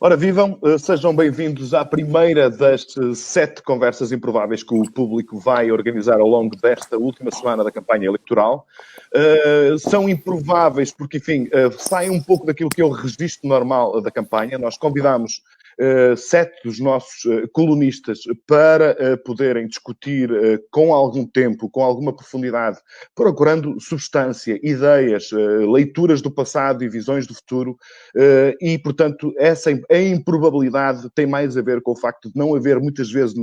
Ora, vivam, sejam bem-vindos à primeira das 7 conversas improváveis que o público vai organizar ao longo desta última semana da campanha eleitoral. São improváveis porque, enfim, saem um pouco daquilo que é o registro normal da campanha. Nós convidámos 7 dos nossos colunistas para poderem discutir com algum tempo, com alguma profundidade, procurando substância, ideias, leituras do passado e visões do futuro, e, portanto, a improbabilidade tem mais a ver com o facto de não haver, muitas vezes,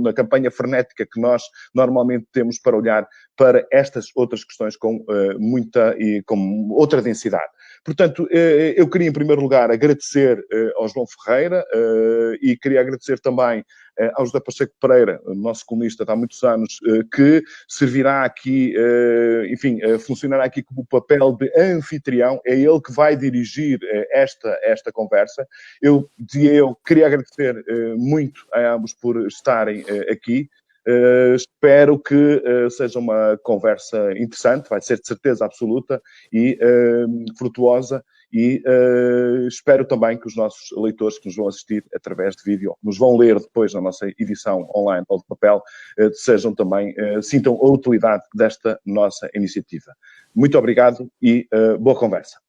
na campanha frenética que nós normalmente temos para olhar para estas outras questões com muita e com outra densidade. Portanto, eu queria, em primeiro lugar, agradecer ao João Ferreira e queria agradecer também ao José Pacheco Pereira, nosso colunista de há muitos anos, que servirá aqui, enfim, funcionará aqui como papel de anfitrião. É ele que vai dirigir esta conversa. Eu queria agradecer muito a ambos por estarem aqui. Espero que seja uma conversa interessante, vai ser de certeza absoluta e frutuosa, e espero também que os nossos leitores que nos vão assistir através de vídeo, nos vão ler depois na nossa edição online ou de papel, sejam também, sintam a utilidade desta nossa iniciativa. Muito obrigado e boa conversa.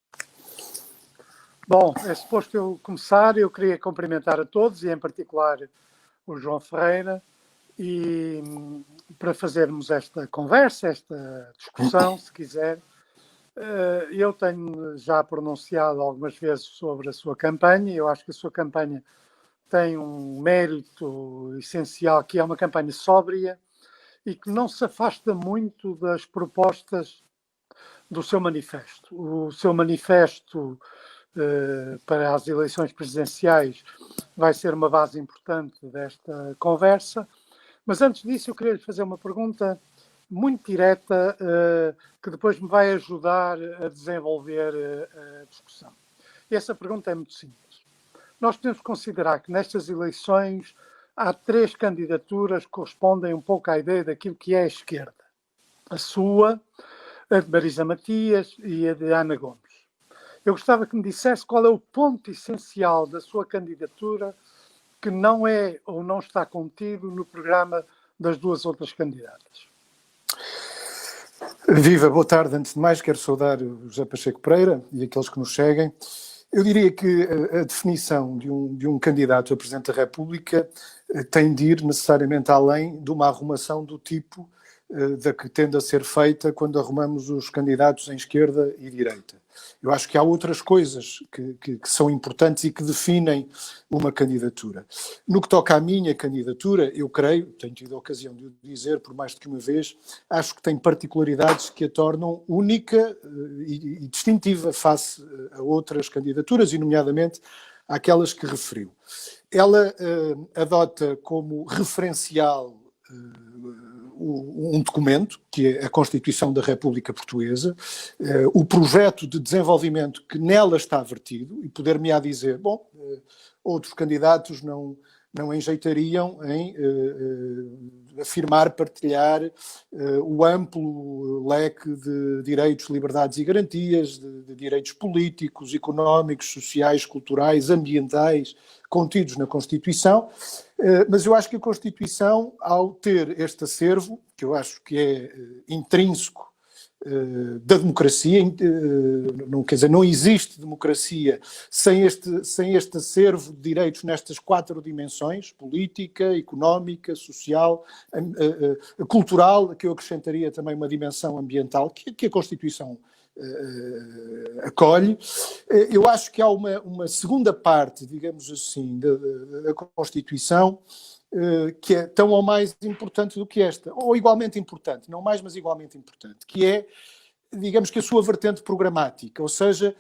Bom, é suposto eu começar. Eu queria cumprimentar a todos e, em particular, o João Ferreira, e para fazermos esta conversa, esta discussão, se quiser. Eu tenho já pronunciado algumas vezes sobre a sua campanha. Eu acho que a sua campanha tem um mérito essencial, que é uma campanha sóbria e que não se afasta muito das propostas do seu manifesto. O seu manifesto para as eleições presidenciais vai ser uma base importante desta conversa. Mas antes disso, eu queria lhe fazer uma pergunta muito direta, que depois me vai ajudar a desenvolver a discussão. E essa pergunta é muito simples. Nós temos que considerar que nestas eleições há 3 candidaturas que correspondem um pouco à ideia daquilo que é a esquerda. A sua, a de Marisa Matias e a de Ana Gomes. Eu gostava que me dissesse qual é o ponto essencial da sua candidatura que não é ou não está contido no programa das 2 outras candidatas. Viva, boa tarde. Antes de mais, quero saudar o José Pacheco Pereira e aqueles que nos seguem. Eu diria que a definição de um candidato a Presidente da República tem de ir necessariamente além de uma arrumação do tipo da que tende a ser feita quando arrumamos os candidatos em esquerda e direita. Eu acho que há outras coisas que são importantes e que definem uma candidatura. No que toca à minha candidatura, eu creio, tenho tido a ocasião de o dizer por mais do que uma vez, acho que tem particularidades que a tornam única e distintiva face a outras candidaturas, e nomeadamente àquelas que referiu. Ela adota como referencial um documento, que é a Constituição da República Portuguesa, o projeto de desenvolvimento que nela está vertido, e poder-me-á dizer, bom, outros candidatos não enjeitariam em afirmar, partilhar o amplo leque de direitos, liberdades e garantias, de direitos políticos, económicos, sociais, culturais, ambientais, contidos na Constituição. Mas eu acho que a Constituição, ao ter este acervo, que eu acho que é intrínseco da democracia, quer dizer, não existe democracia sem este acervo de direitos nestas 4 dimensões: política, económica, social, cultural, que eu acrescentaria também uma dimensão ambiental, que a Constituição acolhe. Eu acho que há uma segunda parte, digamos assim, da Constituição, que é tão ou mais importante do que esta, ou igualmente importante, não mais, mas igualmente importante, que é, digamos que a sua vertente programática, ou seja,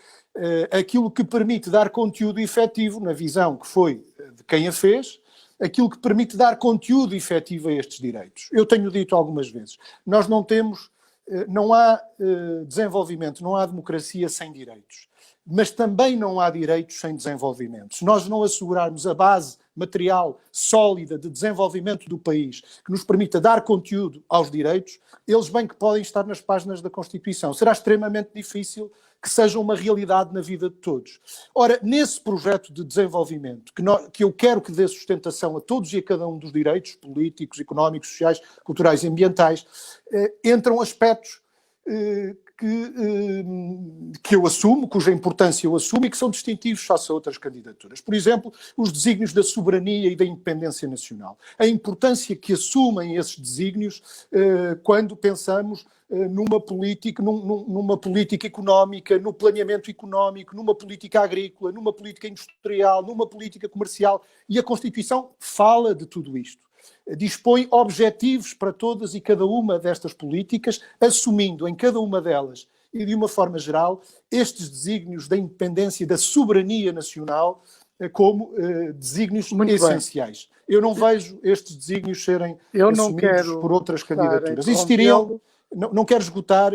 aquilo que permite dar conteúdo efetivo, na visão que foi de quem a fez, aquilo que permite dar conteúdo efetivo a estes direitos. Eu tenho dito algumas vezes, nós não há desenvolvimento, não há democracia sem direitos, mas também não há direitos sem desenvolvimento. Se nós não assegurarmos a base material sólida de desenvolvimento do país, que nos permita dar conteúdo aos direitos, eles bem que podem estar nas páginas da Constituição. Será extremamente difícil que sejam uma realidade na vida de todos. Ora, nesse projeto de desenvolvimento, que eu quero que dê sustentação a todos e a cada um dos direitos políticos, económicos, sociais, culturais e ambientais, entram aspectos que eu assumo, cuja importância eu assumo e que são distintivos face a outras candidaturas. Por exemplo, os desígnios da soberania e da independência nacional. A importância que assumem esses desígnios quando pensamos numa política económica, no planeamento económico, numa política agrícola, numa política industrial, numa política comercial. E a Constituição fala de tudo isto. Dispõe objetivos para todas e cada uma destas políticas, assumindo em cada uma delas e de uma forma geral estes desígnios da independência e da soberania nacional como desígnios essenciais. Eu não vejo estes desígnios serem assumidos por outras candidaturas. Existiriam, não quero esgotar,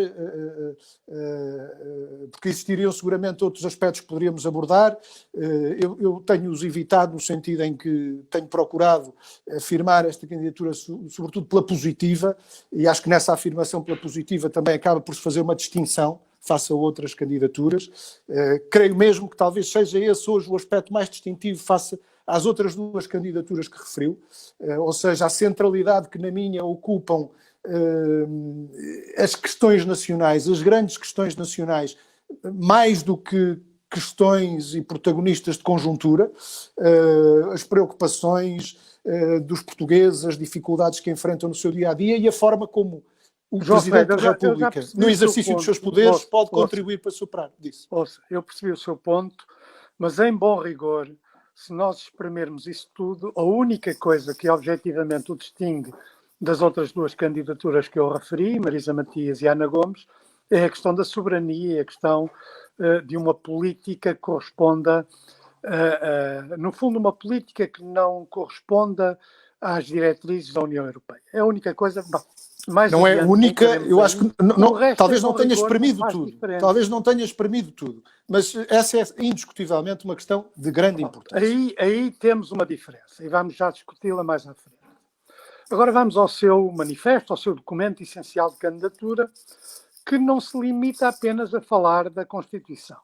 porque existiriam seguramente outros aspectos que poderíamos abordar. Eu tenho-os evitado no sentido em que tenho procurado afirmar esta candidatura sobretudo pela positiva, e acho que nessa afirmação pela positiva também acaba por se fazer uma distinção face a outras candidaturas. Creio mesmo que talvez seja esse hoje o aspecto mais distintivo face às outras duas candidaturas que referiu, ou seja, a centralidade que na minha ocupam as questões nacionais, as grandes questões nacionais, mais do que questões e protagonistas de conjuntura, as preocupações dos portugueses, as dificuldades que enfrentam no seu dia-a-dia e a forma como o Presidente da República, no exercício dos seus poderes, pode contribuir para superar disso. Eu percebi o seu ponto, mas em bom rigor, se nós exprimirmos isso tudo, a única coisa que objetivamente o distingue das outras duas candidaturas que eu referi, Marisa Matias e Ana Gomes, é a questão da soberania, a questão de uma política que corresponda, no fundo, uma política que não corresponda às diretrizes da União Europeia. É a única coisa... Mais não é única, eu acho que talvez não tenha espremido tudo. Diferente. Talvez não tenha espremido tudo. Mas essa é indiscutivelmente uma questão de grande importância. Aí temos uma diferença e vamos já discuti-la mais à frente. Agora vamos ao seu manifesto, ao seu documento essencial de candidatura, que não se limita apenas a falar da Constituição.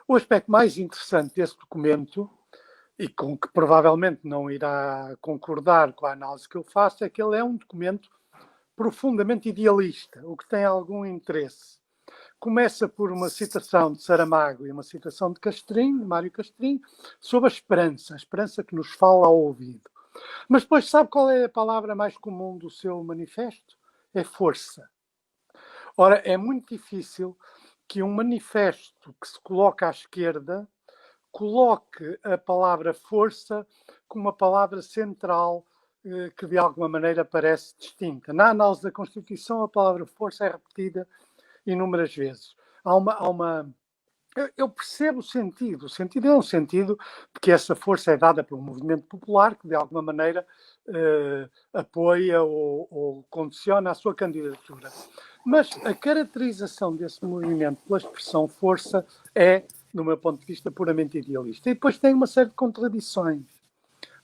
O aspecto mais interessante desse documento, e com que provavelmente não irá concordar com a análise que eu faço, é que ele é um documento profundamente idealista, o que tem algum interesse. Começa por uma citação de Saramago e uma citação de Castrinho, de Mário Castrinho, sobre a esperança que nos fala ao ouvido. Mas depois sabe qual é a palavra mais comum do seu manifesto? É força. Ora, é muito difícil que um manifesto que se coloca à esquerda coloque a palavra força como uma palavra central que de alguma maneira parece distinta. Na análise da Constituição, a palavra força é repetida inúmeras vezes. Eu percebo o sentido. O sentido é um sentido de que essa força é dada por um movimento popular que de alguma maneira apoia ou condiciona a sua candidatura. Mas a caracterização desse movimento pela expressão força é, do meu ponto de vista, puramente idealista. E depois tem uma série de contradições.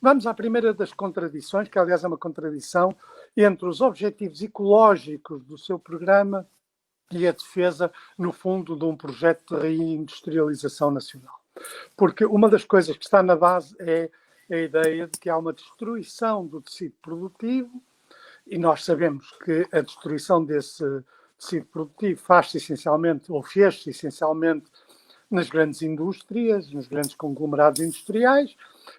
Vamos à primeira das contradições, que aliás é uma contradição entre os objetivos ecológicos do seu programa e a defesa, no fundo, de um projeto de reindustrialização nacional. Porque uma das coisas que está na base é a ideia de que há uma destruição do tecido produtivo e nós sabemos que a destruição desse tecido produtivo faz-se essencialmente, ou fez-se essencialmente, nas grandes indústrias, nos grandes conglomerados industriais.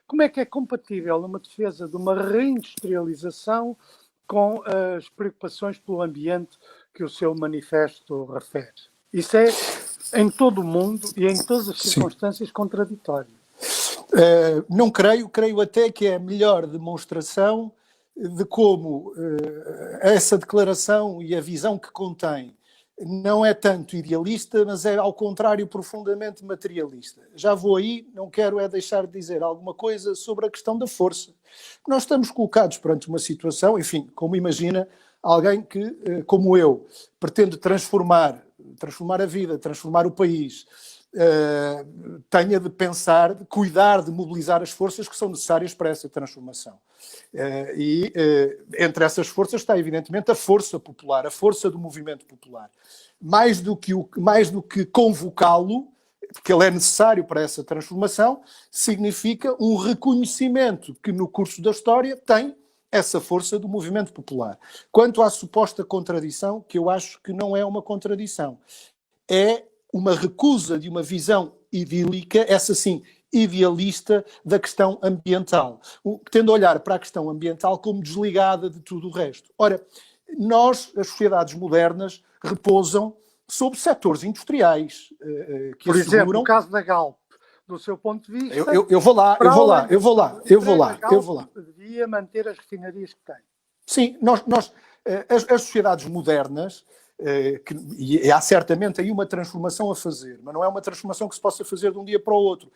Como é que é compatível uma defesa de uma reindustrialização com as preocupações pelo ambiente que o seu manifesto refere? Isso é, em todo o mundo e em todas as circunstâncias, contraditório. Não creio até que é a melhor demonstração de como essa declaração e a visão que contém não é tanto idealista, mas é, ao contrário, profundamente materialista. Já vou aí, não quero deixar de dizer alguma coisa sobre a questão da força. Nós estamos colocados perante uma situação, enfim, como imagina, alguém que, como eu, pretende transformar transformar a vida, transformar o país, tenha de pensar, de cuidar, de mobilizar as forças que são necessárias para essa transformação. Entre essas forças está, evidentemente, a força popular, a força do movimento popular. Mais do que convocá-lo, porque ele é necessário para essa transformação, significa um reconhecimento que no curso da história tem essa força do movimento popular. Quanto à suposta contradição, que eu acho que não é uma contradição, é uma recusa de uma visão idílica, essa sim, idealista, da questão ambiental, tendo a olhar para a questão ambiental como desligada de tudo o resto. Ora, as sociedades modernas, repousam sobre setores industriais que Por asseguram... exemplo, o caso da Galp, do seu ponto de vista... Eu vou lá. A Galp devia manter as refinarias que tem. Sim, as sociedades modernas, e há certamente aí uma transformação a fazer, mas não é uma transformação que se possa fazer de um dia para o outro.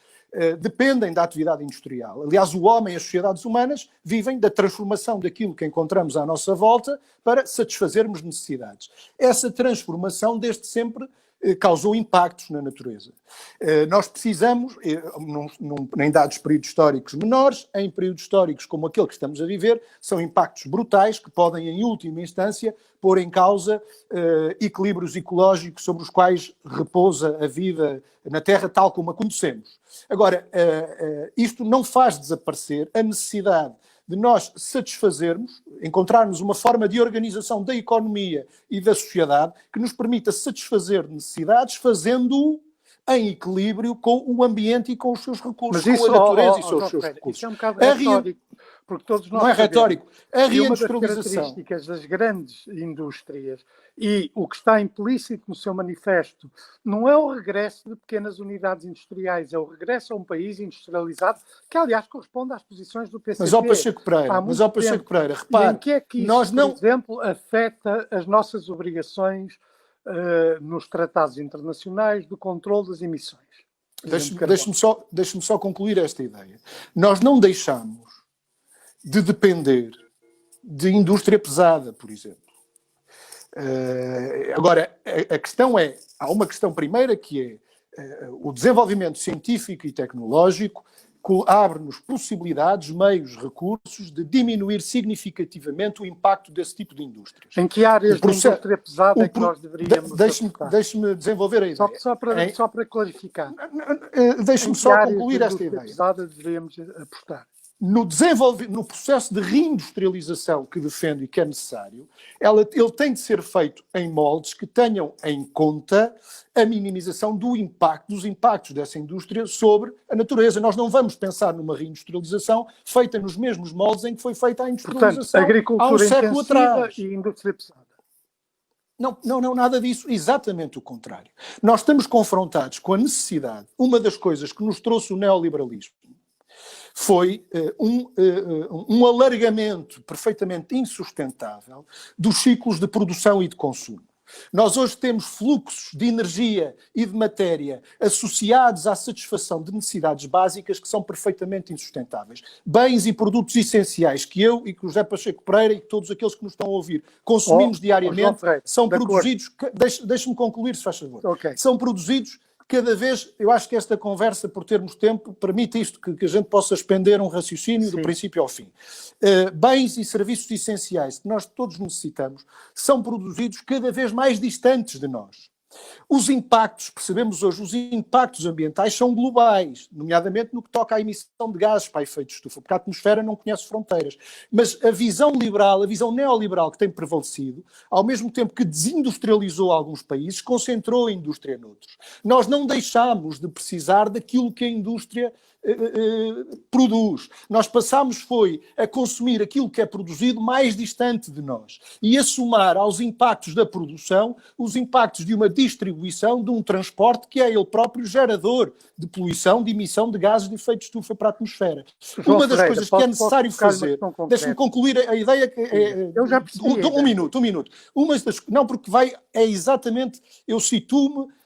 Dependem da atividade industrial. Aliás, o homem e as sociedades humanas vivem da transformação daquilo que encontramos à nossa volta para satisfazermos necessidades. Essa transformação, desde sempre, causou impactos na natureza. Nós precisamos, em dados períodos históricos menores, em períodos históricos como aquele que estamos a viver, são impactos brutais que podem, em última instância, pôr em causa equilíbrios ecológicos sobre os quais repousa a vida na Terra, tal como a conhecemos. Agora, isto não faz desaparecer a necessidade de nós satisfazermos, encontrarmos uma forma de organização da economia e da sociedade que nos permita satisfazer necessidades, fazendo-o em equilíbrio com o ambiente e com os seus recursos, com a natureza e os seus recursos. Isso é um bocado retórico, porque todos nós não é retórico. A reindustrialização. Uma das características das grandes indústrias e o que está implícito no seu manifesto não é o regresso de pequenas unidades industriais, é o regresso a um país industrializado que, aliás, corresponde às posições do PCP. Mas ao Pacheco Pereira, repare, em que é que isso, por exemplo, afeta as nossas obrigações nos tratados internacionais do controle das emissões? Deixe-me só concluir esta ideia. Nós não deixamos de depender de indústria pesada, por exemplo. Agora, a questão há uma questão primeira que é o desenvolvimento científico e tecnológico abre-nos possibilidades, meios, recursos de diminuir significativamente o impacto desse tipo de indústrias. Em que áreas da indústria pesada é que nós deveríamos Deixe-me desenvolver a ideia. Só para clarificar. Deixe-me só concluir esta ideia. Pesada deveríamos apostar. No processo de reindustrialização que defendo e que é necessário, ele tem de ser feito em moldes que tenham em conta a minimização dos impactos dessa indústria sobre a natureza. Nós não vamos pensar numa reindustrialização feita nos mesmos moldes em que foi feita a industrialização há um século atrás. E indústria pesada. Não, nada disso. Exatamente o contrário. Nós estamos confrontados com a necessidade, uma das coisas que nos trouxe o neoliberalismo, foi um alargamento perfeitamente insustentável dos ciclos de produção e de consumo. Nós hoje temos fluxos de energia e de matéria associados à satisfação de necessidades básicas que são perfeitamente insustentáveis. Bens e produtos essenciais que eu e que o José Pacheco Pereira e que todos aqueles que nos estão a ouvir consumimos diariamente são produzidos... Deixe-me concluir, se faz favor. Okay. São produzidos... Cada vez, eu acho que esta conversa, por termos tempo, permite isto, que a gente possa expender um raciocínio do princípio ao fim. Bens e serviços essenciais que nós todos necessitamos são produzidos cada vez mais distantes de nós. Os impactos, percebemos hoje, os impactos ambientais são globais, nomeadamente no que toca à emissão de gases para efeito de estufa, porque a atmosfera não conhece fronteiras. Mas a visão liberal, a visão neoliberal que tem prevalecido, ao mesmo tempo que desindustrializou alguns países, concentrou a indústria noutros. Nós não deixámos de precisar daquilo que a indústria produz. Nós passámos a consumir aquilo que é produzido mais distante de nós e a somar aos impactos da produção os impactos de uma distribuição, de um transporte que é ele próprio gerador de poluição, de emissão de gases de efeito de estufa para a atmosfera. Uma das coisas que é necessário fazer, deixe-me concluir a ideia que eu já percebi. Um minuto. Não, porque é exatamente, eu situo-me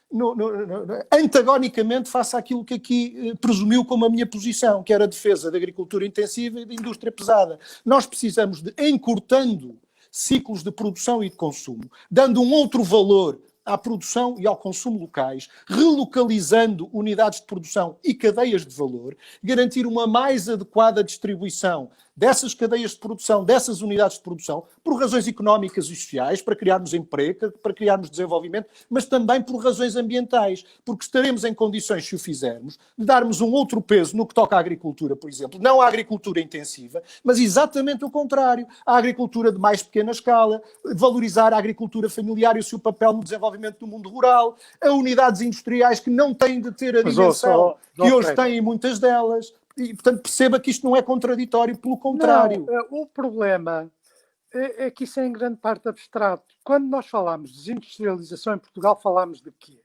antagonicamente face àquilo que aqui presumiu como a minha posição, que era a defesa da agricultura intensiva e da indústria pesada. Nós precisamos de, encurtando ciclos de produção e de consumo, dando um outro valor à produção e ao consumo locais, relocalizando unidades de produção e cadeias de valor, garantir uma mais adequada distribuição dessas cadeias de produção, dessas unidades de produção, por razões económicas e sociais, para criarmos emprego, para criarmos desenvolvimento, mas também por razões ambientais, porque estaremos em condições, se o fizermos, de darmos um outro peso no que toca à agricultura, por exemplo, não à agricultura intensiva, mas exatamente o contrário, à agricultura de mais pequena escala, valorizar a agricultura familiar e o seu papel no desenvolvimento do mundo rural, a unidades industriais que não têm de ter a dimensão que hoje têm muitas delas. E, portanto, perceba que isto não é contraditório, pelo contrário. Não, o problema é que isso é em grande parte abstrato. Quando nós falamos de desindustrialização em Portugal, falamos de quê?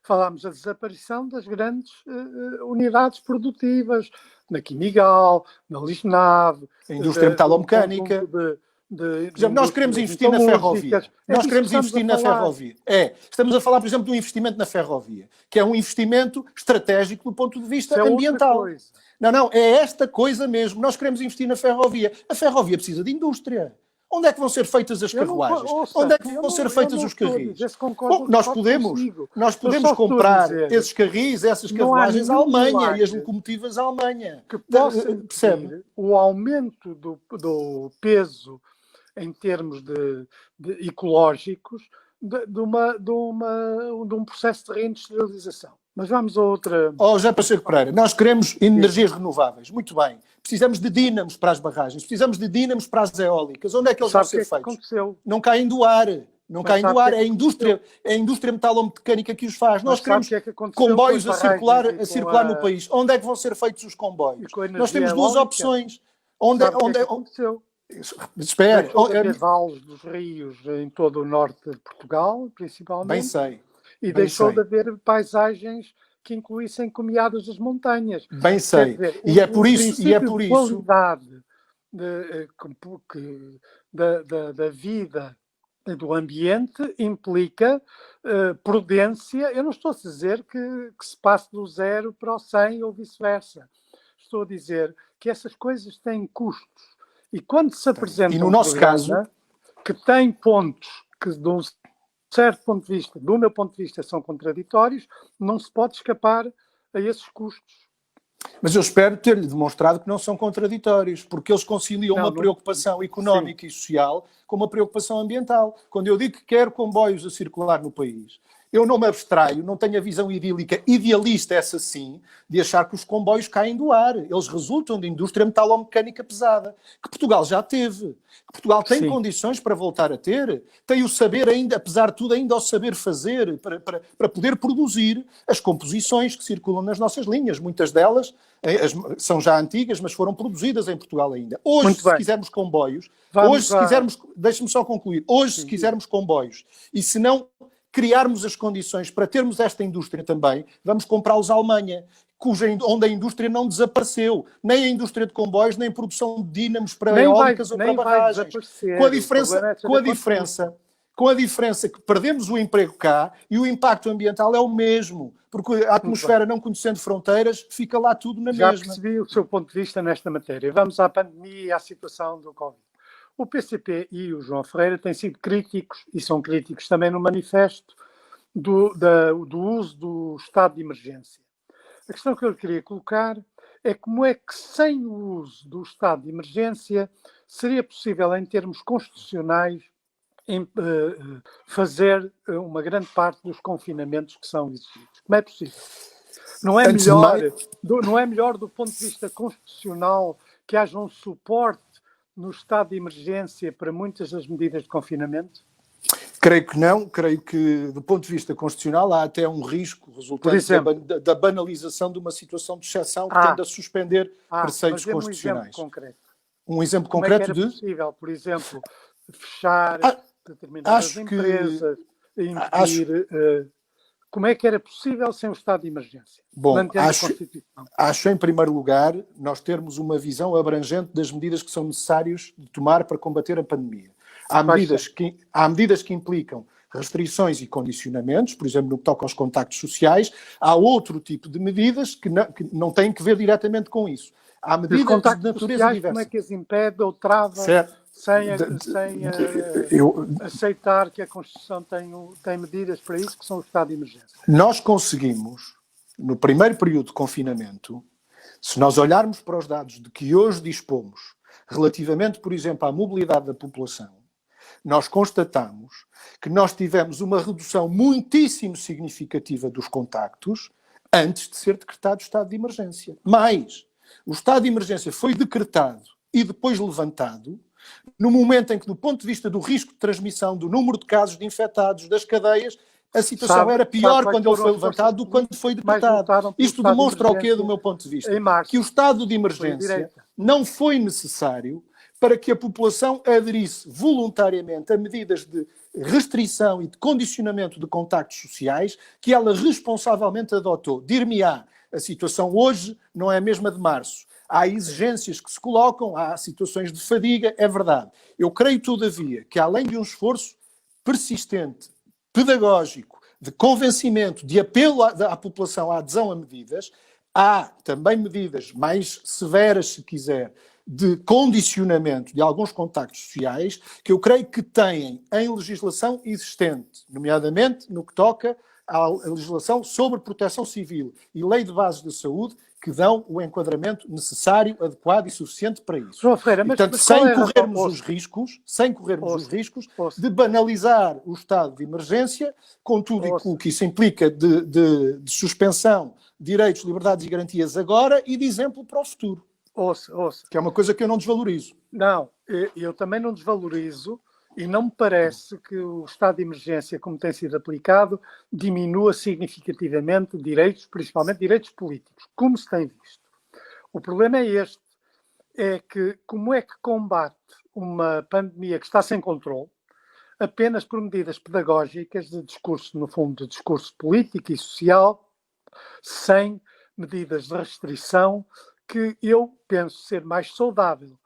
Falamos da desaparição das grandes unidades produtivas, na Quimigal, na Lisnave, a indústria metalomecânica. Por exemplo, nós queremos investir na ferrovia. Nós queremos investir na ferrovia. Estamos a falar, por exemplo, de um investimento na ferrovia, que é um investimento estratégico do ponto de vista ambiental. Não, é esta coisa mesmo. Nós queremos investir na ferrovia. A ferrovia precisa de indústria. Onde é que vão ser feitas as carruagens? Onde é que vão ser feitos os carris? Bom, nós podemos comprar esses carris, essas carruagens à Alemanha e as locomotivas à Alemanha. Que possa impedir o aumento do peso em termos de ecológicos de um processo de reindustrialização. Mas vamos a outra... José Pacheco Pereira, nós queremos energias renováveis. Muito bem. Precisamos de dínamos para as barragens. Precisamos de dínamos para as eólicas. Onde é que eles vão ser feitos? Não caem do ar. Não caem do ar. É a indústria metalomecânica que os faz. Nós queremos comboios a circular no país. Onde é que vão ser feitos os comboios? Nós temos duas opções. Onde aconteceu? Espera. Vales dos rios em todo o norte de Portugal, principalmente. Bem sei. E deixou de haver paisagens que incluíssem caminhadas das montanhas. Bem sei. E é por isso. A qualidade da vida e do ambiente implica prudência. Eu não estou a dizer que se passe do 0 para o 100 ou vice-versa. Estou a dizer que essas coisas têm custos. E quando se apresenta no nosso caso, que tem pontos que de um certo ponto de vista, do meu ponto de vista, são contraditórios, não se pode escapar a esses custos. Mas eu espero ter-lhe demonstrado que não são contraditórios, porque eles conciliam uma preocupação económica e social com uma preocupação ambiental. Quando eu digo que quero comboios a circular no país, eu não me abstraio, não tenho a visão idealista, essa sim, de achar que os comboios caem do ar. Eles resultam de indústria metalomecânica pesada, que Portugal já teve. Que Portugal tem condições para voltar a ter, tem o saber ainda, apesar de tudo, ainda o saber fazer para poder produzir as composições que circulam nas nossas linhas. Muitas delas são já antigas, mas foram produzidas em Portugal ainda. Hoje, se quisermos comboios, deixe-me só concluir, se quisermos comboios, e se não criarmos as condições para termos esta indústria também, vamos comprá-los à Alemanha, onde a indústria não desapareceu, nem a indústria de comboios, nem a produção de dínamos para eólicas ou para barragens. Com a diferença que perdemos o emprego cá e o impacto ambiental é o mesmo, porque a atmosfera, não conhecendo fronteiras, fica lá tudo na mesma. Já percebi o seu ponto de vista nesta matéria. Vamos à pandemia e à situação do Covid. O PCP e o João Ferreira têm sido críticos, e são críticos também no manifesto, do uso do estado de emergência. A questão que eu queria colocar é como é que, sem o uso do estado de emergência, seria possível, em termos constitucionais, fazer uma grande parte dos confinamentos que são exigidos. Como é possível? Não é melhor do ponto de vista constitucional que haja um suporte no estado de emergência para muitas das medidas de confinamento? Creio que não. Creio que, do ponto de vista constitucional, há até um risco resultante da banalização de uma situação de exceção que tende a suspender preceitos constitucionais. Um exemplo concreto como é que era possível, por exemplo, fechar determinadas empresas, impedir... Como é que era possível sem o estado de emergência? Bom, acho em primeiro lugar nós termos uma visão abrangente das medidas que são necessárias de tomar para combater a pandemia. Há medidas que implicam restrições e condicionamentos, por exemplo, no que toca aos contactos sociais. Há outro tipo de medidas que não têm que ver diretamente com isso. Há medidas de natureza diversa. Como é que as impede ou trava sem aceitar que a Constituição tem medidas para isso, que são o estado de emergência. Nós conseguimos, no primeiro período de confinamento, se nós olharmos para os dados de que hoje dispomos, relativamente, por exemplo, à mobilidade da população, nós constatamos que nós tivemos uma redução muitíssimo significativa dos contactos antes de ser decretado o estado de emergência. Mas o estado de emergência foi decretado e depois levantado no momento em que, do ponto de vista do risco de transmissão, do número de casos de infectados, das cadeias, a situação era pior quando ele foi levantado do que quando foi decretado. Isto demonstra o quê, do meu ponto de vista? Que o estado de emergência não foi necessário para que a população aderisse voluntariamente a medidas de restrição e de condicionamento de contactos sociais que ela responsavelmente adotou. Dir-me-á, a situação hoje não é a mesma de março. Há exigências que se colocam, há situações de fadiga, é verdade. Eu creio, todavia, que além de um esforço persistente, pedagógico, de convencimento, de apelo à população à adesão a medidas, há também medidas mais severas, se quiser, de condicionamento de alguns contactos sociais, que eu creio que têm em legislação existente, nomeadamente no que toca à legislação sobre proteção civil e lei de bases de saúde, que dão o enquadramento necessário, adequado e suficiente para isso. João Ferreira, portanto, sem corrermos os riscos de banalizar o estado de emergência, com tudo o que isso implica de suspensão de direitos, liberdades e garantias agora e de exemplo para o futuro. Ouça. Que é uma coisa que eu não desvalorizo. Não, eu também não desvalorizo e não me parece que o estado de emergência, como tem sido aplicado, diminua significativamente direitos, principalmente direitos políticos, como se tem visto. O problema é este, é que como é que combate uma pandemia que está sem controle apenas por medidas pedagógicas de discurso, no fundo, de discurso político e social, sem medidas de restrição, que eu penso ser mais saudável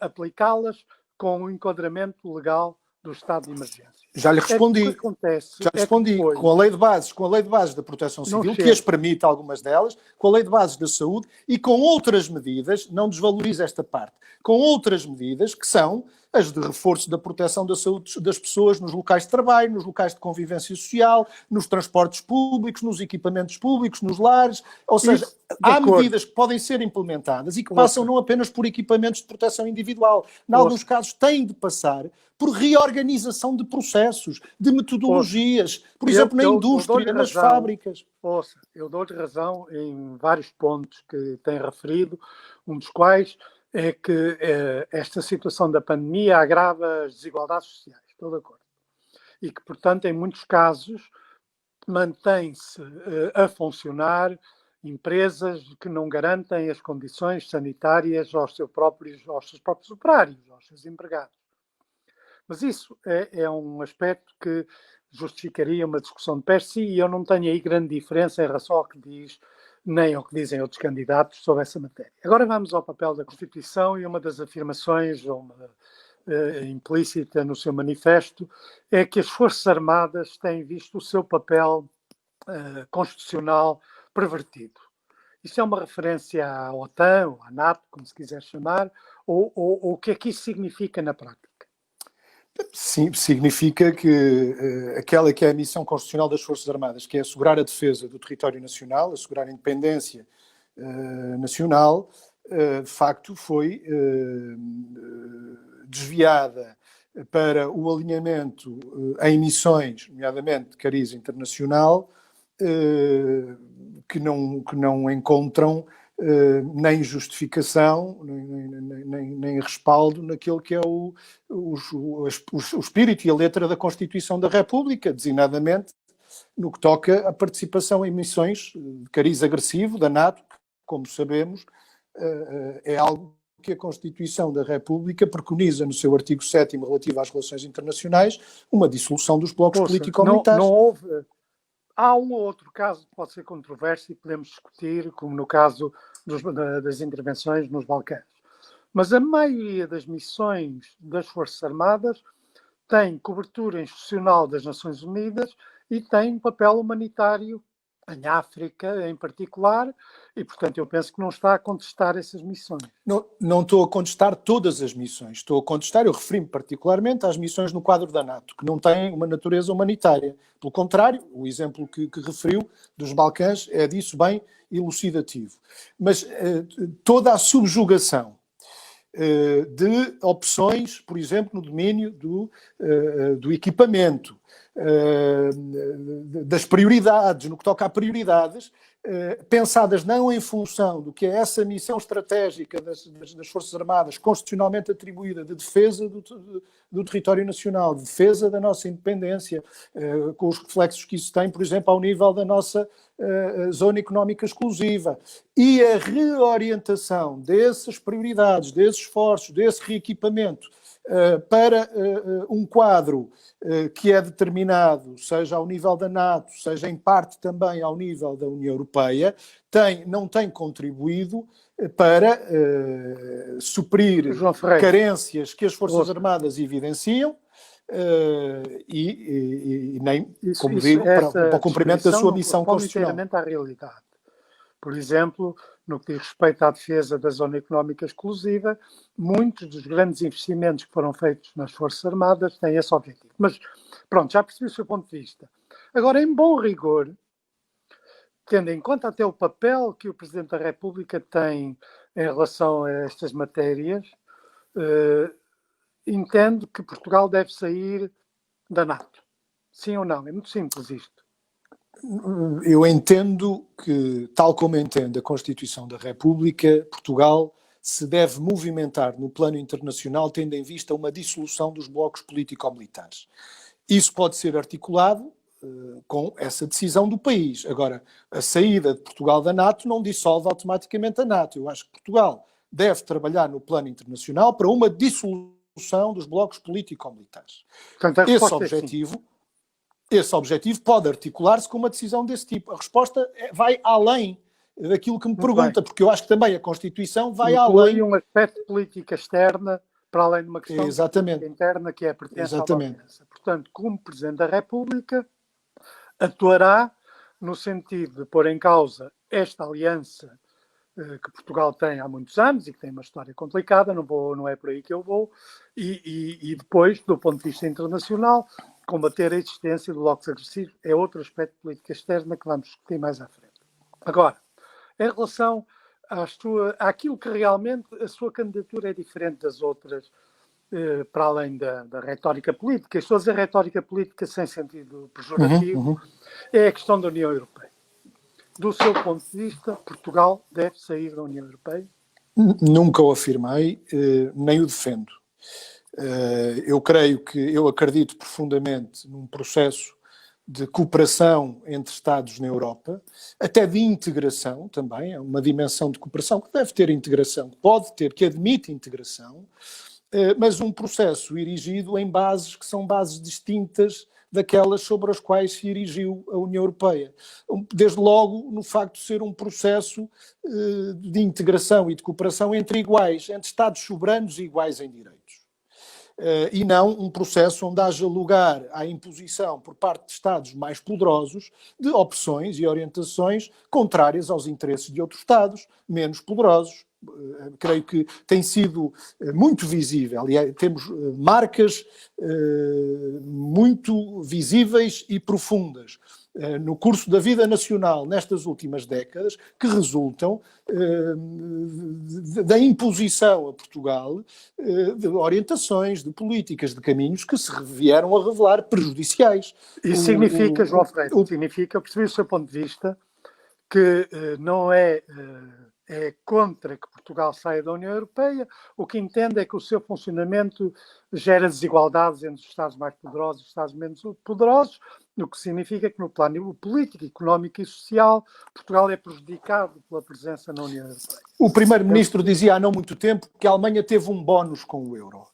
aplicá-las com o enquadramento legal do estado de emergência. Já lhe respondi. Com a lei de bases da proteção civil, que as permite, algumas delas, com a lei de bases da saúde e com outras medidas, não desvalorizo esta parte, com outras medidas que são as de reforço da proteção da saúde das pessoas nos locais de trabalho, nos locais de convivência social, nos transportes públicos, nos equipamentos públicos, nos lares. Ou seja, há medidas que podem ser implementadas e que passam não apenas por equipamentos de proteção individual. Em alguns casos têm de passar por reorganização de processos, de metodologias, por exemplo, na indústria, nas fábricas. Eu dou-lhe razão em vários pontos que tem referido, um dos quais é que esta situação da pandemia agrava as desigualdades sociais, estou de acordo. E que, portanto, em muitos casos, mantém-se a funcionar empresas que não garantem as condições sanitárias aos seus próprios operários, aos seus empregados. Mas isso é um aspecto que justificaria uma discussão de per si e eu não tenho aí grande diferença em relação ao que diz, nem ao que dizem outros candidatos sobre essa matéria. Agora vamos ao papel da Constituição e uma das afirmações implícita no seu manifesto é que as Forças Armadas têm visto o seu papel constitucional pervertido. Isso é uma referência à OTAN, ou à NATO, como se quiser chamar, ou o que é que isso significa na prática? Sim, significa que aquela que é a missão constitucional das Forças Armadas, que é assegurar a defesa do território nacional, assegurar a independência nacional, de facto foi desviada para o alinhamento em missões, nomeadamente de cariz internacional, que não encontram nem justificação, nem respaldo naquilo que é o espírito e a letra da Constituição da República, designadamente no que toca à participação em missões de cariz agressivo da NATO, que, como sabemos, é algo que a Constituição da República preconiza no seu artigo 7º relativo às relações internacionais, uma dissolução dos blocos político-militares. Não houve... Há um ou outro caso que pode ser controverso e podemos discutir, como no caso das intervenções nos Balcãs. Mas a maioria das missões das Forças Armadas tem cobertura institucional das Nações Unidas e tem um papel humanitário em África em particular, e, portanto, eu penso que não está a contestar essas missões. Não estou a contestar todas as missões. Estou a contestar, eu refiro-me particularmente às missões no quadro da NATO, que não têm uma natureza humanitária. Pelo contrário, o exemplo que referiu dos Balcãs é disso bem elucidativo. Mas toda a subjugação de opções, por exemplo, no domínio do equipamento, das prioridades, no que toca a prioridades, pensadas não em função do que é essa missão estratégica das Forças Armadas, constitucionalmente atribuída de defesa do território nacional, de defesa da nossa independência, com os reflexos que isso tem, por exemplo, ao nível da nossa zona económica exclusiva, e a reorientação dessas prioridades, desses esforços, desse reequipamento para um quadro que é determinado, seja ao nível da NATO, seja em parte também ao nível da União Europeia, não tem contribuído para suprir carências que as Forças Armadas evidenciam e nem, como digo, para o cumprimento da sua missão constitucional. Inteiramente à realidade. Por exemplo, no que diz respeito à defesa da zona económica exclusiva, muitos dos grandes investimentos que foram feitos nas Forças Armadas têm esse objetivo. Mas, pronto, já percebi o seu ponto de vista. Agora, em bom rigor, tendo em conta até o papel que o Presidente da República tem em relação a estas matérias, entendo que Portugal deve sair da NATO. Sim ou não? É muito simples isto. Eu entendo que, tal como entende a Constituição da República, Portugal se deve movimentar no plano internacional tendo em vista uma dissolução dos blocos político-militares. Isso pode ser articulado com essa decisão do país. Agora, a saída de Portugal da NATO não dissolve automaticamente a NATO. Eu acho que Portugal deve trabalhar no plano internacional para uma dissolução dos blocos político-militares. Portanto, Esse objetivo pode articular-se com uma decisão desse tipo. A resposta vai além daquilo que me pergunta, porque eu acho que também a Constituição vai além. Um aspecto de política externa, para além de uma questão de política interna, que é a pertença à aliança. Portanto, como Presidente da República, atuará no sentido de pôr em causa esta aliança que Portugal tem há muitos anos e que tem uma história complicada, não é por aí que eu vou, e depois, do ponto de vista internacional, combater a existência de blocos agressivos é outro aspecto de política externa que vamos discutir mais à frente. Agora, em relação àquilo que realmente a sua candidatura é diferente das outras, para além da retórica política, estou a dizer retórica política sem sentido pejorativo, é a questão da União Europeia. Do seu ponto de vista, Portugal deve sair da União Europeia? Nunca o afirmei, nem o defendo. Eu acredito profundamente num processo de cooperação entre Estados na Europa, até de integração também, é uma dimensão de cooperação que deve ter integração, que admite integração, mas um processo erigido em bases que são bases distintas daquelas sobre as quais se erigiu a União Europeia. Desde logo, no facto de ser um processo de integração e de cooperação entre iguais, entre Estados soberanos e iguais em direitos. E não um processo onde haja lugar à imposição por parte de Estados mais poderosos de opções e orientações contrárias aos interesses de outros Estados menos poderosos. Creio que tem sido muito visível, aliás, temos marcas muito visíveis e profundas no curso da vida nacional nestas últimas décadas, que resultam da imposição a Portugal de orientações, de políticas, de caminhos que se vieram a revelar prejudiciais. Isso significa, João Freire, significa, percebi o seu ponto de vista, que não é contra que Portugal saia da União Europeia, o que entende é que o seu funcionamento gera desigualdades entre os Estados mais poderosos e os Estados menos poderosos, o que significa que no plano político, económico e social, Portugal é prejudicado pela presença na União Europeia. O Primeiro-Ministro dizia há não muito tempo que a Alemanha teve um bónus com o euro.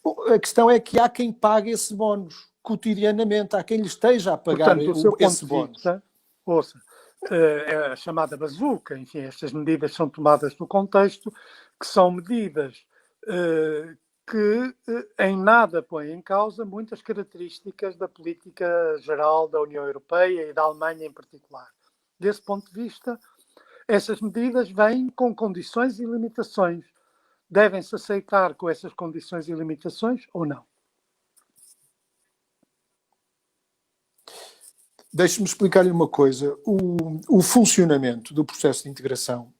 Bom, a questão é que há quem pague esse bónus cotidianamente, há quem lhe esteja a pagar. Portanto, o seu esse bónus. Ouça, é a chamada bazuca, enfim, estas medidas são tomadas no contexto, que são medidas que em nada põem em causa muitas características da política geral da União Europeia e da Alemanha em particular. desse ponto de vista, essas medidas vêm com condições e limitações. Devem-se aceitar com essas condições e limitações ou não? Deixe-me explicar-lhe uma coisa. O funcionamento do processo de integração,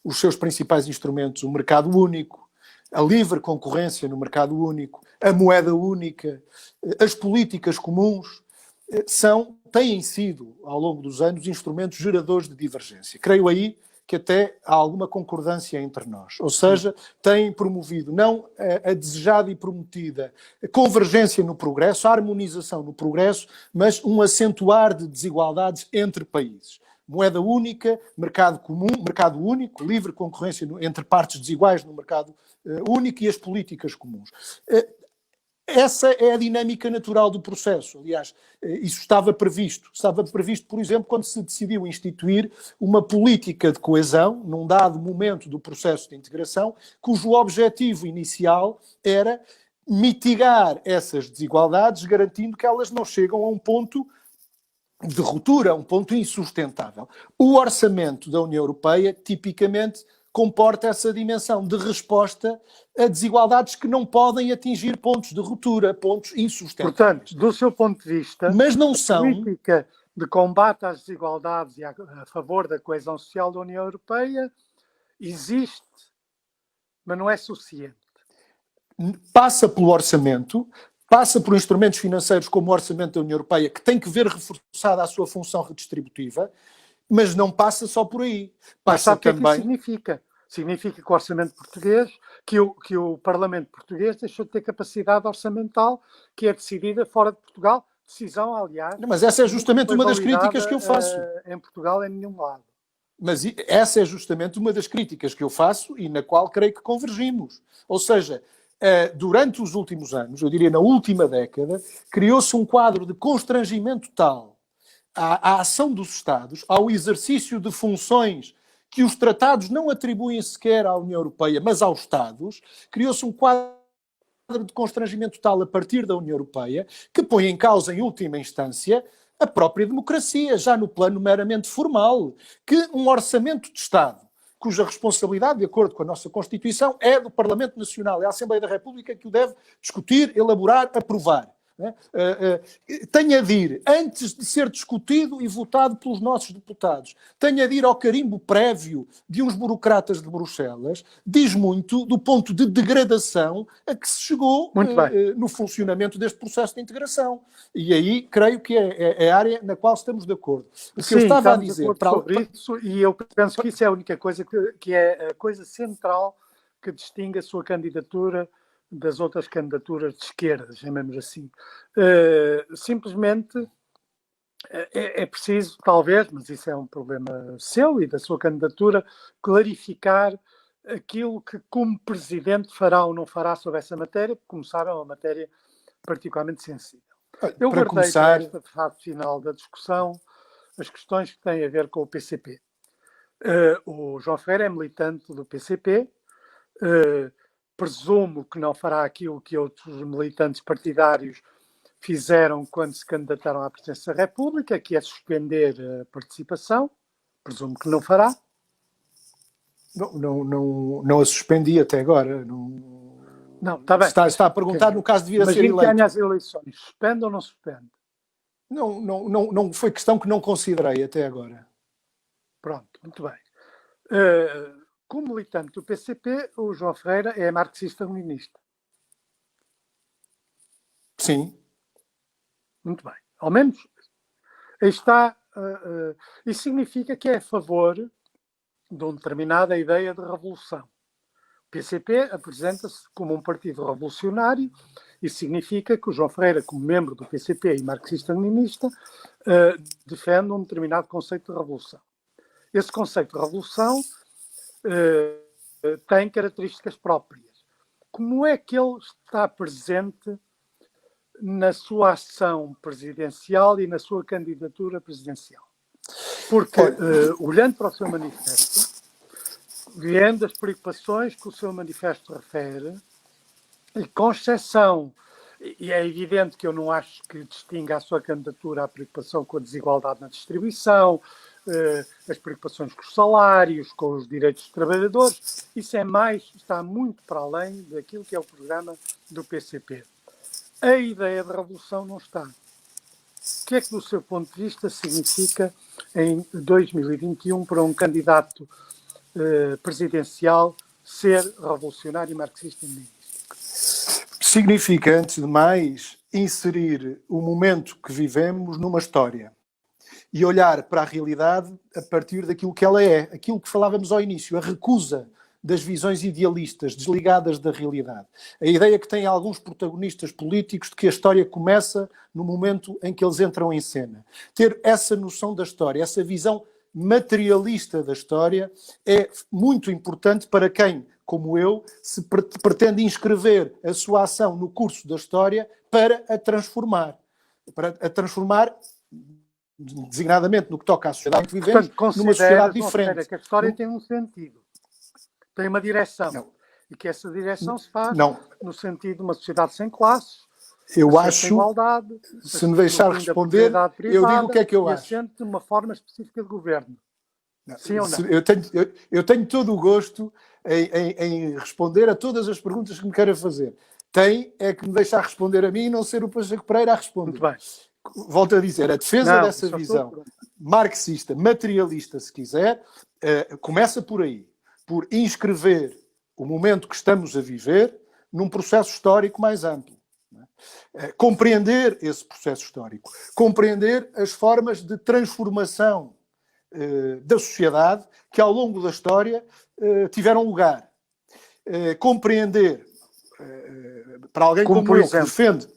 os seus principais instrumentos, o mercado único, a livre concorrência no mercado único, a moeda única, as políticas comuns, têm sido, ao longo dos anos, instrumentos geradores de divergência. Creio aí que até há alguma concordância entre nós. Ou seja, têm promovido não a desejada e prometida convergência no progresso, a harmonização no progresso, mas um acentuar de desigualdades entre países. Moeda única, mercado comum, mercado único, livre concorrência entre partes desiguais no mercado único e as políticas comuns. Essa é a dinâmica natural do processo. Aliás, isso estava previsto. Estava previsto, por exemplo, quando se decidiu instituir uma política de coesão, num dado momento do processo de integração, cujo objetivo inicial era mitigar essas desigualdades, garantindo que elas não chegam a um ponto de ruptura, a um ponto insustentável. O orçamento da União Europeia, tipicamente, comporta essa dimensão de resposta a desigualdades que não podem atingir pontos de ruptura, pontos insustentáveis. Portanto, do seu ponto de vista, mas não são... a política de combate às desigualdades e a favor da coesão social da União Europeia existe, mas não é suficiente. Passa pelo orçamento, passa por instrumentos financeiros como o orçamento da União Europeia, que tem que ver reforçada a sua função redistributiva, mas não passa só por aí. Passa sabe também... O que é que isso significa? Significa que o orçamento português, que o Parlamento português deixou de ter capacidade orçamental, que é decidida fora de Portugal. Decisão, aliás... Mas essa é justamente uma das críticas que eu faço. Em Portugal, em nenhum lado. Mas essa é justamente uma das críticas que eu faço e na qual creio que convergimos. Ou seja, durante os últimos anos, eu diria na última década, criou-se um quadro de constrangimento tal à ação dos Estados, ao exercício de funções que os tratados não atribuem sequer à União Europeia, mas aos Estados, criou-se um quadro de constrangimento tal a partir da União Europeia que põe em causa, em última instância, a própria democracia, já no plano meramente formal, que um orçamento de Estado, cuja responsabilidade, de acordo com a nossa Constituição, é do Parlamento Nacional, é a Assembleia da República que o deve discutir, elaborar, aprovar. Tenha de ir, antes de ser discutido e votado pelos nossos deputados, tenha de ir ao carimbo prévio de uns burocratas de Bruxelas, diz muito do ponto de degradação a que se chegou no funcionamento deste processo de integração. E aí creio que é a área na qual estamos de acordo. O que eu estava a dizer sobre isso, e eu penso que isso é a única coisa que é a coisa central que distingue a sua candidatura das outras candidaturas de esquerda, chamemos assim. Simplesmente é preciso, talvez, mas isso é um problema seu e da sua candidatura, clarificar aquilo que, como Presidente, fará ou não fará sobre essa matéria, porque, como sabem, é uma matéria particularmente sensível. Eu guardei para esta fase final da discussão as questões que têm a ver com o PCP. O João Ferreira é militante do PCP, presumo que não fará aquilo que outros militantes partidários fizeram quando se candidataram à presidência da República, que é suspender a participação. Presumo que não fará. Não a suspendi até agora. Não, está bem. Está a perguntar no caso de vir a ser eleito. Imagino que ganha as eleições. Suspende ou não suspende? Não foi questão que não considerei até agora. Pronto, muito bem. Como militante do PCP, o João Ferreira é marxista-leninista. Sim. Muito bem. Ao menos aí está. Isso significa que é a favor de uma determinada ideia de revolução. O PCP apresenta-se como um partido revolucionário. Isso significa que o João Ferreira, como membro do PCP e marxista-leninista, defende um determinado conceito de revolução. Esse conceito de revolução tem características próprias. Como é que ele está presente na sua ação presidencial e na sua candidatura presidencial? Porque, olhando para o seu manifesto, vendo as preocupações que o seu manifesto refere, e com exceção, e é evidente que eu não acho que distinga a sua candidatura a preocupação com a desigualdade na distribuição, as preocupações com os salários, com os direitos dos trabalhadores. Isso está muito para além daquilo que é o programa do PCP. A ideia de revolução não está. O que é que, do seu ponto de vista, significa em 2021 para um candidato presidencial ser revolucionário e marxista-leninista? Significa, antes de mais, inserir o momento que vivemos numa história e olhar para a realidade a partir daquilo que ela é, aquilo que falávamos ao início, a recusa das visões idealistas desligadas da realidade. A ideia que têm alguns protagonistas políticos de que a história começa no momento em que eles entram em cena. Ter essa noção da história, essa visão materialista da história é muito importante para quem, como eu, se pretende inscrever a sua ação no curso da história para a transformar. Para a transformar, designadamente no que toca à sociedade que vivemos, numa sociedade diferente. Que a história tem um sentido, tem uma direção. Não. E que essa direção se faz Não. no sentido de uma sociedade sem classes, eu acho, igualdade, se me deixar responder, eu digo o que é que eu acho. assente de uma forma específica de governo. Não, sim ou não? Eu tenho todo o gosto em responder a todas as perguntas que me queira fazer. Tem é que me deixar responder a mim e não ser o Pacheco Pereira a responder. Muito bem. Volto a dizer, a defesa dessa visão marxista, materialista, se quiser, começa por aí, por inscrever o momento que estamos a viver num processo histórico mais amplo. Compreender esse processo histórico, compreender as formas de transformação da sociedade que ao longo da história tiveram lugar. Compreender, para alguém como eu que defende,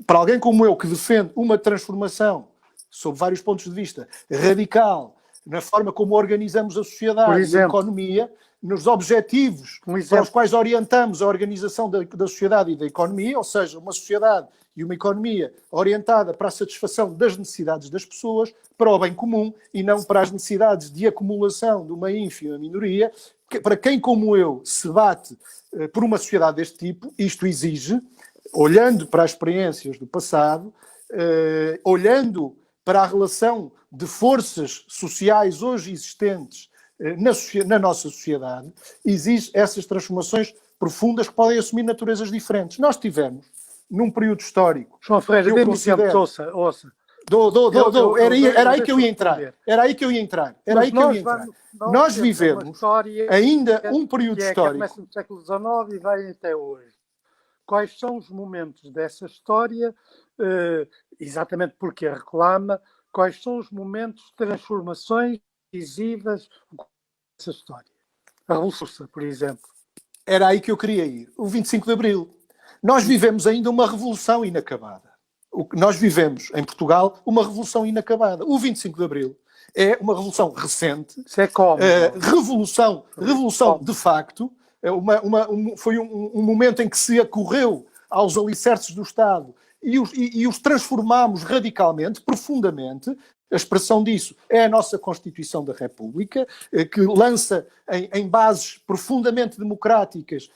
para alguém como eu que defende uma transformação sob vários pontos de vista radical na forma como organizamos a sociedade e a economia, nos objetivos para os quais orientamos a organização da sociedade e da economia, ou seja, uma sociedade e uma economia orientada para a satisfação das necessidades das pessoas, para o bem comum e não para as necessidades de acumulação de uma ínfima minoria. Para quem, como eu, se bate por uma sociedade deste tipo, isto exige, olhando para as experiências do passado, olhando para a relação de forças sociais hoje existentes na nossa sociedade, exige essas transformações profundas que podem assumir naturezas diferentes. Nós tivemos, num período histórico... João Ferreira, dê-me exemplo, ouça. Era aí que eu ia entrar. Nós vivemos ainda um período histórico. Que começa no século XIX e vai até hoje. Quais são os momentos dessa história, exatamente porque a reclama, quais são os momentos de transformações decisivas dessa história? A Revolução, por exemplo. Era aí que eu queria ir. O 25 de Abril. Nós vivemos ainda uma revolução inacabada. Nós vivemos, em Portugal, uma revolução inacabada. O 25 de Abril é uma revolução recente. Isso é como? Revolução de facto. Foi um momento em que se acorreu aos alicerces do Estado e os transformámos radicalmente, profundamente. A expressão disso é a nossa Constituição da República, que lança em bases profundamente democráticas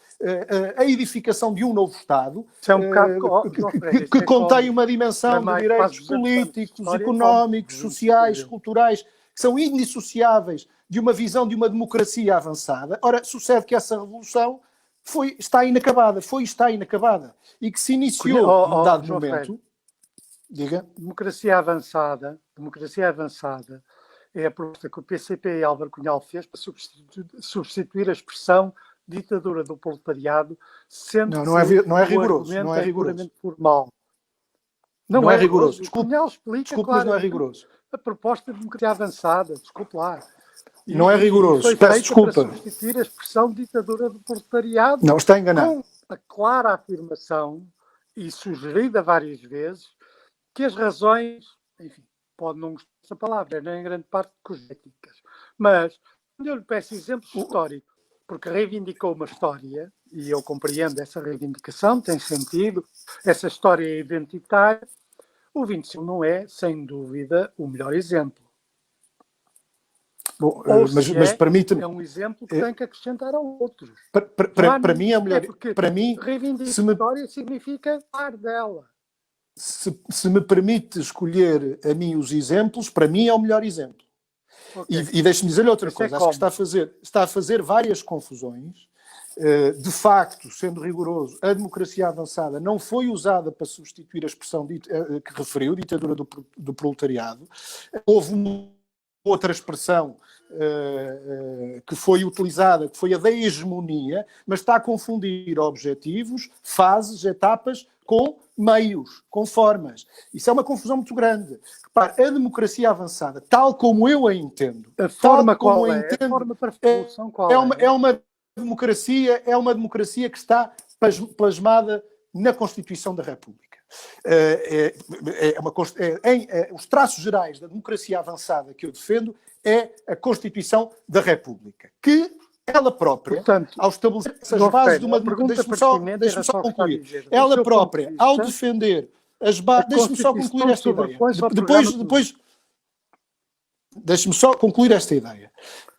a edificação de um novo Estado, que contém uma dimensão de direitos políticos, económicos, sociais, culturais, que são indissociáveis de uma visão de uma democracia avançada. Ora, sucede que essa revolução está inacabada, e que se iniciou num dado momento... Diga. Democracia avançada é a proposta que o PCP e Álvaro Cunhal fez para substituir a expressão ditadura do proletariado, sendo não é rigoroso. Não é rigoroso. Formal. Não é rigoroso. Desculpe, mas não é rigoroso. A proposta de democracia avançada, desculpe lá. Não é rigoroso. Peço desculpa. Para substituir a expressão ditadura do proletariado. Não, está enganado. Com a clara afirmação, e sugerida várias vezes, que as razões, enfim, pode não gostar dessa palavra, nem em grande parte cosméticas, mas quando eu lhe peço exemplos históricos, porque reivindicou uma história, e eu compreendo essa reivindicação, tem sentido, essa história é identitária, o 25 não é, sem dúvida, o melhor exemplo. Bom, mas permite-me... É um exemplo que tem que acrescentar a outros. Para mim é o melhor... Para mim, reivindicar a história significa falar dela. Se me permite escolher a mim os exemplos, para mim é o melhor exemplo. Ok. E deixe-me dizer-lhe outra Esse coisa, é acho que como? está a fazer várias confusões. De facto, sendo rigoroso, a democracia avançada não foi usada para substituir a expressão que referiu, ditadura do proletariado. Houve uma outra expressão que foi utilizada, que foi a da hegemonia, mas está a confundir objetivos, fases, etapas com meios, com formas. Isso é uma confusão muito grande. Repare, a democracia avançada, tal como eu a entendo, A forma tal como qual eu é? A entendo, forma para a revolução qual é uma democracia que está plasmada na Constituição da República. Os traços gerais da democracia avançada que eu defendo é a Constituição da República, que ela própria, Portanto, ao estabelecer essas João bases Ferreira, de uma a pergunta democracia, pertinente em deixe-me só relação ao que está a concluir, dizer. Do ela seu ponto de própria, ao vista, defender as a bases, deixe-me só concluir Constituição esta ideia. sobrepõe-se ao programa Depois, deixe-me só concluir esta ideia.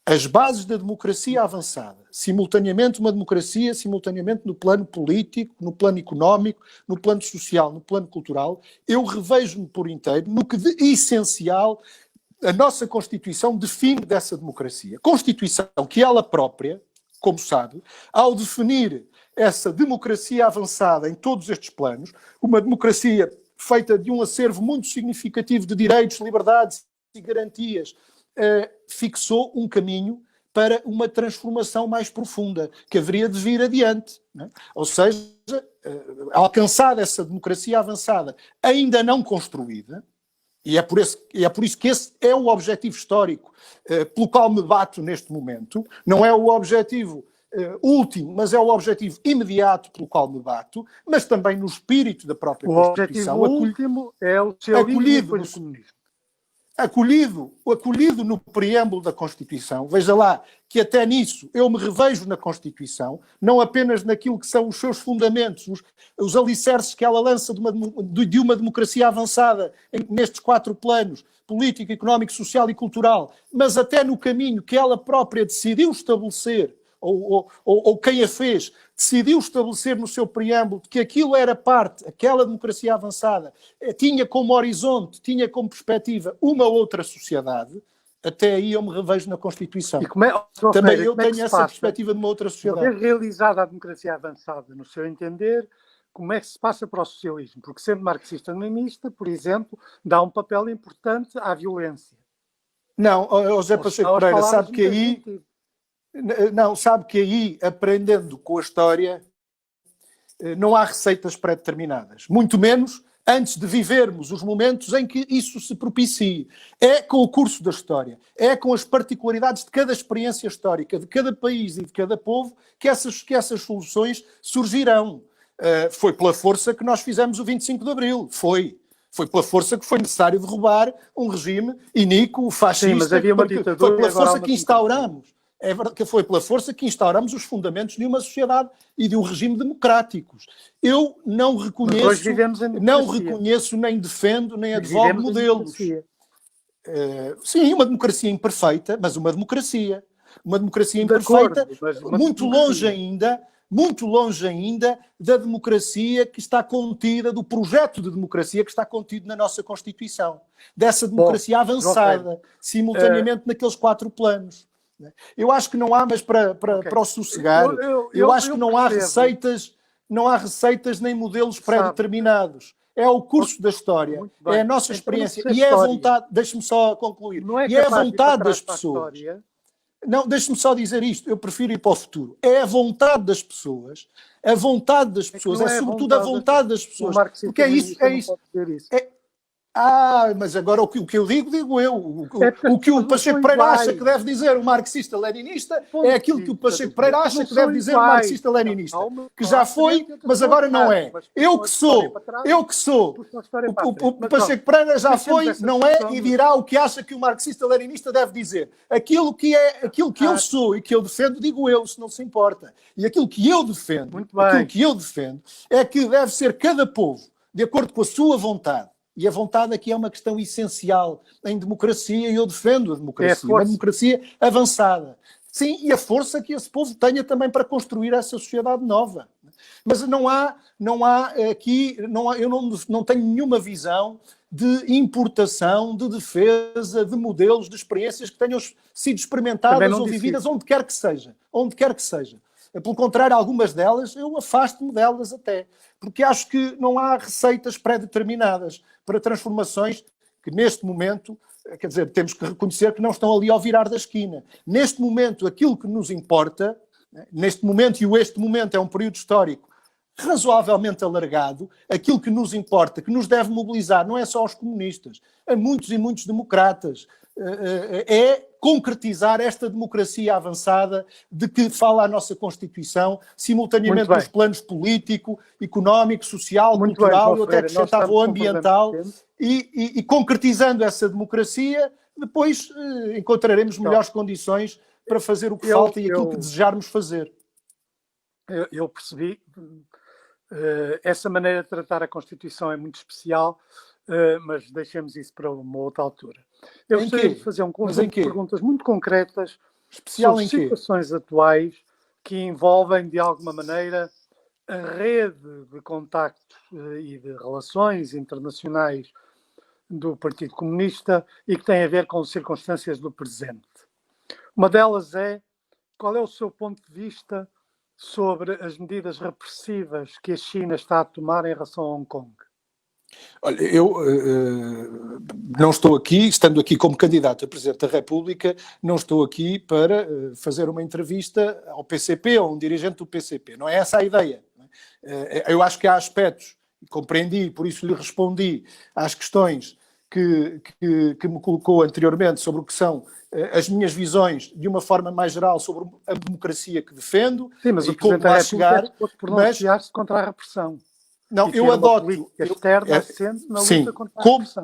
As bases da democracia avançada, simultaneamente uma democracia, simultaneamente no plano político, no plano económico, no plano social, no plano cultural, eu revejo-me por inteiro no que de essencial a nossa Constituição define dessa democracia. Constituição que ela própria, como sabe, ao definir essa democracia avançada em todos estes planos, uma democracia feita de um acervo muito significativo de direitos, liberdades e garantias, fixou um caminho para uma transformação mais profunda, que haveria de vir adiante. Não é? Ou seja, alcançada essa democracia avançada, ainda não construída, e é por isso que esse é o objetivo histórico pelo qual me bato neste momento, não é o objetivo último, mas é o objetivo imediato pelo qual me bato, mas também no espírito da própria o Constituição. objetivo último é o socialismo e depois o comunismo. Acolhido no preâmbulo da Constituição, veja lá que até nisso eu me revejo na Constituição, não apenas naquilo que são os seus fundamentos, os alicerces que ela lança de uma democracia avançada nestes 4 planos, político, económico, social e cultural, mas até no caminho que ela própria decidiu estabelecer, ou quem a fez, decidiu estabelecer no seu preâmbulo que aquilo era parte, aquela democracia avançada, tinha como horizonte, tinha como perspectiva uma outra sociedade, até aí eu me revejo na Constituição. E como é, também eu tenho essa perspectiva de uma outra sociedade. Uma vez realizada a democracia avançada, no seu entender, como é que se passa para o socialismo? Porque sendo marxista-leninista, por exemplo, dá um papel importante à violência. Não, José Pacheco Pereira, sabe que aí, aprendendo com a história, não há receitas pré-determinadas. Muito menos antes de vivermos os momentos em que isso se propicie. É com o curso da história, é com as particularidades de cada experiência histórica, de cada país e de cada povo, que essas soluções surgirão. Foi pela força que nós fizemos o 25 de Abril. Foi pela força que foi necessário derrubar um regime iníquo, fascista. Sim, mas havia uma ditadura. Foi pela força que instauramos. É verdade que foi pela força que instauramos os fundamentos de uma sociedade e de um regime democráticos. Eu não reconheço nem defendo, nem advogo modelos. Sim, uma democracia imperfeita, mas uma democracia. Uma democracia imperfeita, muito longe ainda da democracia que está contida, do projeto de democracia que está contido na nossa Constituição. Dessa democracia avançada, simultaneamente naqueles 4 planos. Eu acho que não há, mas para o sossegar, eu acho que não há receitas nem modelos pré-determinados. É o curso da história, é a nossa experiência e é a vontade, deixe-me só concluir, e é a vontade das pessoas. Não, deixe-me só dizer isto, eu prefiro ir para o futuro. É a vontade das pessoas, é sobretudo a vontade das pessoas. Porque é isso. Mas agora o que eu digo eu. O que o Pacheco Pereira acha que deve dizer o marxista-leninista é aquilo que o Pacheco Pereira acha que deve dizer o marxista-leninista. Que já foi, mas agora não é. Eu que sou. O Pacheco Pereira já foi, não é, e dirá o que acha que o marxista-leninista deve dizer. Aquilo que eu sou e que eu defendo, digo eu, se não se importa. E aquilo que eu defendo é que deve ser cada povo, de acordo com a sua vontade. E a vontade aqui é uma questão essencial em democracia, e eu defendo a democracia, uma democracia avançada. Sim, e a força que esse povo tenha também para construir essa sociedade nova. Mas eu não tenho nenhuma visão de importação, de defesa, de modelos, de experiências que tenham sido experimentadas ou vividas onde quer que seja. Onde quer que seja. Pelo contrário, algumas delas, eu afasto-me delas até. Porque acho que não há receitas pré-determinadas para transformações que neste momento, quer dizer, temos que reconhecer que não estão ali ao virar da esquina. Neste momento, aquilo que nos importa, neste momento, e este momento é um período histórico razoavelmente alargado, aquilo que nos importa, que nos deve mobilizar, não é só aos comunistas, a muitos e muitos democratas, é concretizar esta democracia avançada de que fala a nossa Constituição, simultaneamente nos planos político, económico, social, cultural, eu até acrescentava o ambiental, e concretizando essa democracia, depois encontraremos melhores condições para fazer o que falta e aquilo que desejarmos fazer. Eu percebi. Essa maneira de tratar a Constituição é muito especial, mas deixemos isso para uma outra altura. Eu gostaria de fazer um conjunto de perguntas muito concretas sobre situações atuais que envolvem, de alguma maneira, a rede de contactos e de relações internacionais do Partido Comunista e que têm a ver com circunstâncias do presente. Uma delas é: qual é o seu ponto de vista sobre as medidas repressivas que a China está a tomar em relação a Hong Kong? Olha, eu não estou aqui, estando aqui como candidato a Presidente da República, não estou aqui para fazer uma entrevista ao PCP ou a um dirigente do PCP. Não é essa a ideia. Eu acho que há aspectos, compreendi, por isso lhe respondi às questões que me colocou anteriormente sobre o que são as minhas visões de uma forma mais geral sobre a democracia que defendo. Sim, mas o Presidente da República pode pronunciar-se contra a repressão. Não, eu adoto...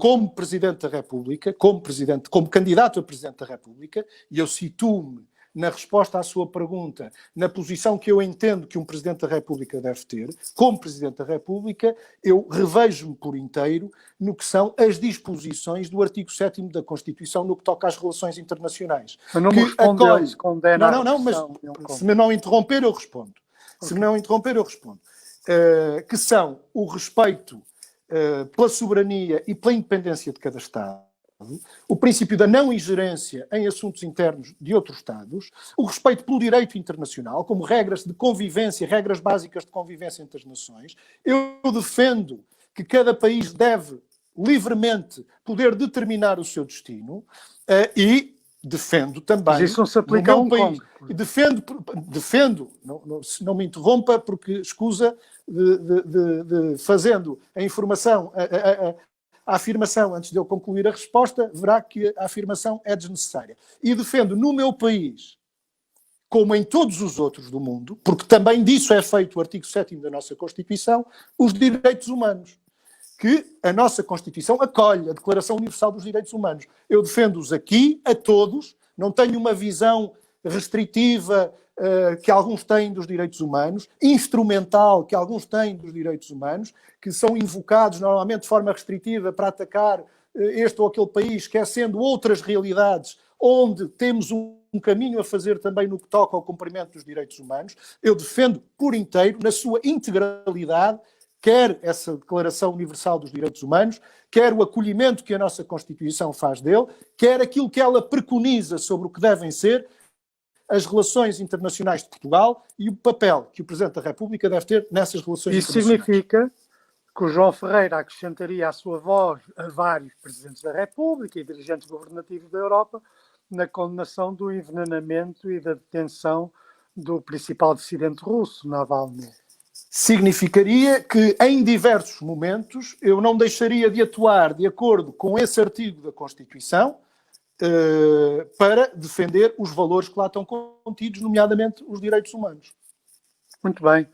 Como Presidente da República, como candidato a Presidente da República, e eu situo-me na resposta à sua pergunta, na posição que eu entendo que um Presidente da República deve ter, como Presidente da República, eu revejo-me por inteiro no que são as disposições do artigo 7º da Constituição no que toca às relações internacionais. Mas não me respondeu se condena a Não, mas se me não interromper, eu respondo. Se me não interromper, eu respondo. Que são o respeito pela soberania e pela independência de cada Estado, o princípio da não ingerência em assuntos internos de outros Estados, o respeito pelo direito internacional, como regras de convivência, regras básicas de convivência entre as nações. Eu defendo que cada país deve livremente poder determinar o seu destino e defendo também... Mas isso não se aplica a Hong Kong. Defendo, não me interrompa, porque escusa de fazendo a informação... A afirmação, antes de eu concluir a resposta, verá que a afirmação é desnecessária. E defendo no meu país, como em todos os outros do mundo, porque também disso é feito o artigo 7º da nossa Constituição, os direitos humanos, que a nossa Constituição acolhe, a Declaração Universal dos Direitos Humanos. Eu defendo-os aqui, a todos, não tenho uma visão restritiva que alguns têm dos direitos humanos, instrumental que alguns têm dos direitos humanos, que são invocados normalmente de forma restritiva para atacar este ou aquele país, esquecendo outras realidades onde temos um caminho a fazer também no que toca ao cumprimento dos direitos humanos. Eu defendo por inteiro, na sua integralidade, quer essa Declaração Universal dos Direitos Humanos, quer o acolhimento que a nossa Constituição faz dele, quer aquilo que ela preconiza sobre o que devem ser as relações internacionais de Portugal e o papel que o Presidente da República deve ter nessas relações internacionais. Isso significa que o João Ferreira acrescentaria a sua voz a vários Presidentes da República e dirigentes governativos da Europa na condenação do envenenamento e da detenção do principal dissidente russo, Navalny. Significaria que, em diversos momentos, eu não deixaria de atuar de acordo com esse artigo da Constituição para defender os valores que lá estão contidos, nomeadamente os direitos humanos. Muito bem.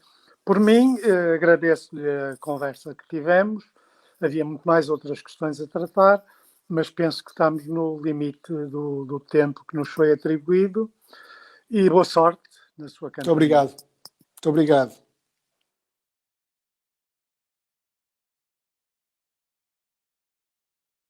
Por mim, agradeço-lhe a conversa que tivemos. Havia muito mais outras questões a tratar, mas penso que estamos no limite do tempo que nos foi atribuído. E boa sorte na sua campanha. Muito obrigado. Muito obrigado.